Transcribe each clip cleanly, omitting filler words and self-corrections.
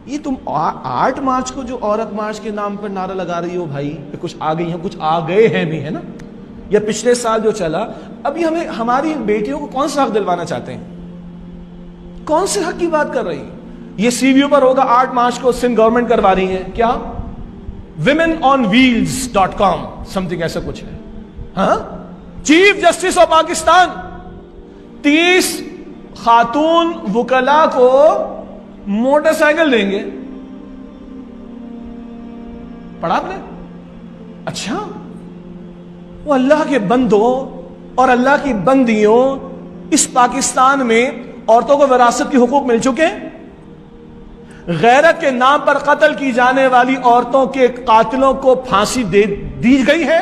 ये तुम 8 मार्च को जो औरत मार्च के नाम पर नारा लगा रही हो भाई, कुछ आ गई हैं, कुछ आ गए हैं भी, है ना? या पिछले साल जो चला, अभी हमें हमारी बेटियों को कौन सा हक दिलवाना चाहते हैं? कौन से हक की बात कर रही है? ये सीवीओ पर होगा 8 मार्च को, सिंध गवर्नमेंट करवा रही है क्या? womenonwheels.com समथिंग ऐसा कुछ है। हाँ, चीफ जस्टिस ऑफ पाकिस्तान 30 खातून वकला को मोटरसाइकिल देंगे। पढ़ा आपने? अच्छा, वो अल्लाह के बंदों और अल्लाह की बंदियों, इस पाकिस्तान में औरतों को विरासत के हुकूक मिल चुके हैं। गैरत के नाम पर कत्ल की जाने वाली औरतों के कातिलों को फांसी दे दी गई है।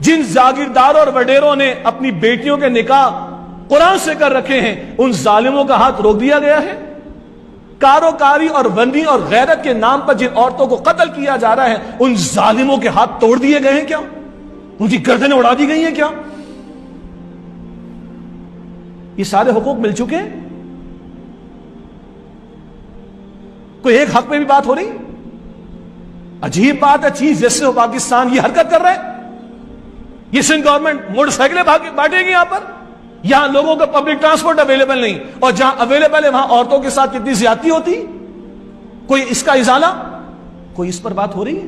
जिन जागीरदारों और वडेरों ने अपनी बेटियों के निकाह कुरान से कर रखे हैं, उन जालिमों का हाथ रोक दिया गया है। कारोकारी और वंदी और गैरत के नाम पर जिन औरतों को कत्ल किया जा रहा है, उन जालिमों के हाथ तोड़ दिए गए हैं क्या? उनकी गर्दनें उड़ा दी गई हैं क्या? ये सारे हुकूक मिल चुके हैं। कोई एक हक पे भी बात हो रही? अजीब बात है, चीफ जस्टिस ऑफ पाकिस्तान ये हरकत कर रहा है। ये सिंध गवर्नमेंट मोटरसाइकिलें बांटेगी यहां पर, यहां लोगों का पब्लिक ट्रांसपोर्ट अवेलेबल नहीं, और जहां अवेलेबल है वहां औरतों के साथ कितनी ज्यादती होती। कोई इसका इजाला, कोई इस पर बात हो रही है?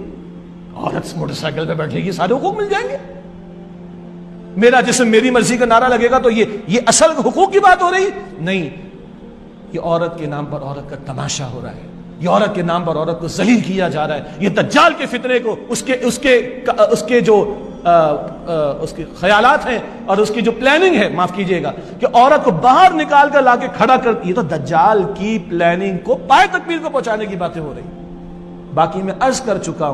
औरत मोटरसाइकिल पे बैठेगी, सारे हुकूक मिल जाएंगे। मेरा जिस्म मेरी मर्जी का नारा लगेगा तो ये असल हुकूक की बात हो रही नहीं। ये औरत के नाम पर औरत का तमाशा हो रहा है। ये औरत के नाम पर औरत को जलील किया जा रहा है। ये दज्जाल के फितने को उसके जो उसके ख्यालात हैं और उसकी जो प्लानिंग है, माफ कीजिएगा, कि औरत को बाहर निकाल कर लाके खड़ा कर, ये तो दज्जाल की प्लानिंग को पाए तकबीर को पहुंचाने की बातें हो रही। बाकी मैं अर्ज कर चुका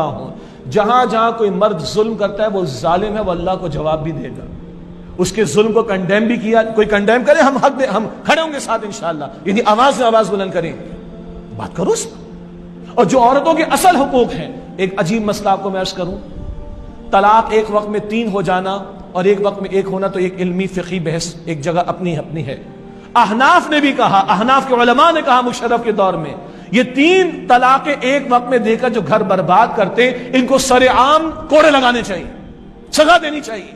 हूं, जहां जहां कोई मर्द जुल्म करता है वो जालिम है, वो अल्लाह को जवाब भी देगा। उसके जुल्म को कंडेम भी किया, कोई कंडेम करे, हम खड़े होंगे साथ इंशाअल्लाह। यदि आवाज से आवाज बुलंद करें, बात करो उस पर। और जो औरतों के असल हुकूक हैं, एक अजीब मसला आपको मैं अर्ज करूं, तलाक एक वक्त में 3 हो जाना और एक वक्त में 1 होना, तो एक इल्मी फिकी बहस एक जगह अपनी है। अहनाफ ने भी कहा, अहनाफ के उलमा ने कहा मुशर्रफ के दौर में, ये 3 तलाकें एक वक्त में देकर जो घर बर्बाद करते, इनको सरेआम कोड़े लगाने चाहिए, सजा देनी चाहिए,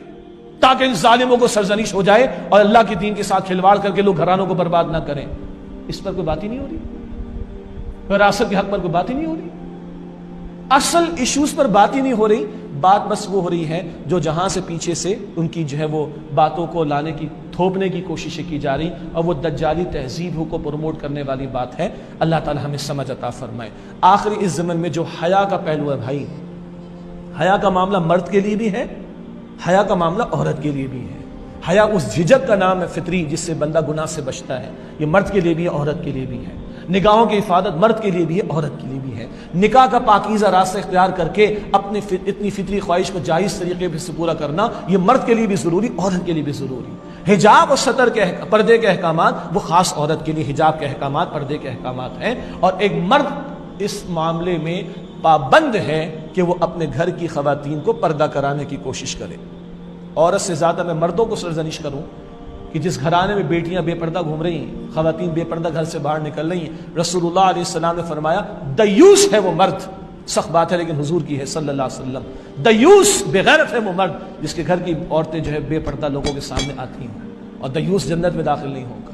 ताकि इन जालिमों को सरजनिश हो जाए और अल्लाह के दीन के साथ खिलवाड़ करके लोग घरानों को बर्बाद ना करें। इस पर कोई बात ही नहीं हो रही, विरासत के हक पर कोई बात ही नहीं हो रही, असल इश्यूज पर बात ही नहीं हो रही। बात बस वो हो रही है जो जहां से पीछे से उनकी जो है वो बातों को लाने की, थोपने की कोशिशें की जा रही, और वो दज्जाली तहजीब को प्रमोट करने वाली बात है। अल्लाह ताला हमें समझ अता फरमाए। आखिरी इस ज़मन में जो हया का पहलू है भाई, हया का मामला मर्द के लिए भी है, हया का मामला औरत के लिए भी है। हया उस झिझक का नाम है फितरी, जिससे बंदा गुनाह से बचता है। ये मर्द के लिए भी है, औरत के लिए भी है। निगाहों की हिफाजत मर्द के लिए भी है, औरत के लिए भी है। निकाह का पाकीज़ा रास्ता इख्तियार करके अपनी इतनी फितरी ख्वाहिश को जायज़ तरीके से पूरा करना, ये मर्द के लिए भी ज़रूरी, औरत के लिए भी ज़रूरी। हिजाब और सतर के पर्दे के अहकामात वो खास औरत के लिए हिजाब के अहकामात, पर्दे के अहकामात हैं, और एक मर्द इस मामले में पाबंद है कि वो अपने घर की खवातीन को पर्दा कराने की कोशिश करे। औरत से ज़्यादा मैं मर्दों को सरजनिश करूँ कि जिस घराने में बेटियां बेपर्दा घूम रही हैं, खवातीन बेपर्दा घर से बाहर निकल रही हैं, रसूलुल्लाह अलैहि सल्लम ने फरमाया दयूस है वो मर्द। सख्त बात है लेकिन हुजूर की है सल्लल्लाहु अलैहि वसल्लम। दयूस बेगैरत है वो मर्द जिसके घर की औरतें जो है बेपर्दा लोगों के सामने आती हैं, और दयूस जन्नत में दाखिल नहीं होगा।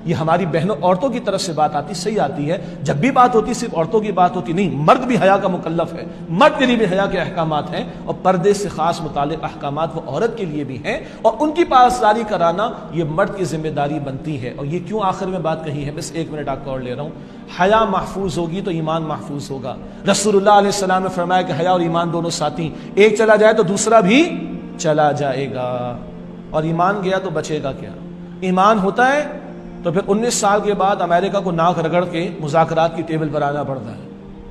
ये हमारी बहनों औरतों की तरफ से बात आती, सही आती है। जब भी बात होती सिर्फ औरतों की बात होती नहीं, मर्द भी हया का मुकल्लफ है, मर्द के लिए भी हया के अहकामात हैं, और पर्दे से खास मुतालिक अहकामात वो औरत के लिए भी हैं, और उनकी पासदारी कराना ये मर्द की जिम्मेदारी बनती है। और ये क्यों आखिर में बात कही है, बस 1 मिनट आपका और ले रहा हूँ। हया महफूज होगी तो ईमान महफूज होगा। रसूलुल्लाह अलैहि सल्लम ने फरमाया कि हया और ईमान दोनों साथी, एक चला जाए तो दूसरा भी चला जाएगा, और ईमान गया तो बचेगा क्या? ईमान होता है तो फिर 19 साल के बाद अमेरिका को नाक रगड़ के मुज़ाकरात की टेबल पर आना पड़ता है।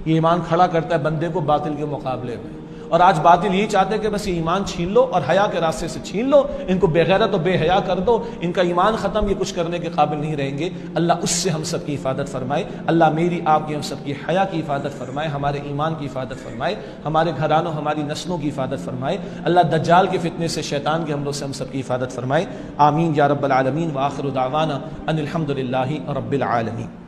ये ईमान खड़ा करता है बंदे को बातिल के मुकाबले में। और आज बातिल यही चाहते हैं कि बस ये ईमान छीन लो और हया के रास्ते से छीन लो, इनको बेगैरत और बेहया कर दो, इनका ईमान ख़त्म, ये कुछ करने के काबिल नहीं रहेंगे। अल्लाह उससे हम सब की हिफाजत फरमाए। अल्लाह मेरी आपकी हम सब की हया की हिफाजत फरमाए, हमारे ईमान की हिफाजत फरमाए, हमारे घरानों हमारी नस्लों की हिफाजत फरमाए। अल्लाह दज्जाल के फितने से, शैतान के हमलों से हम सब की हिफाजत फरमाए। आमीन या रब्बल आलमीन। व आखिरु दावाना अनिल हम्दुलिल्लाहि रब्बिल आलमीन।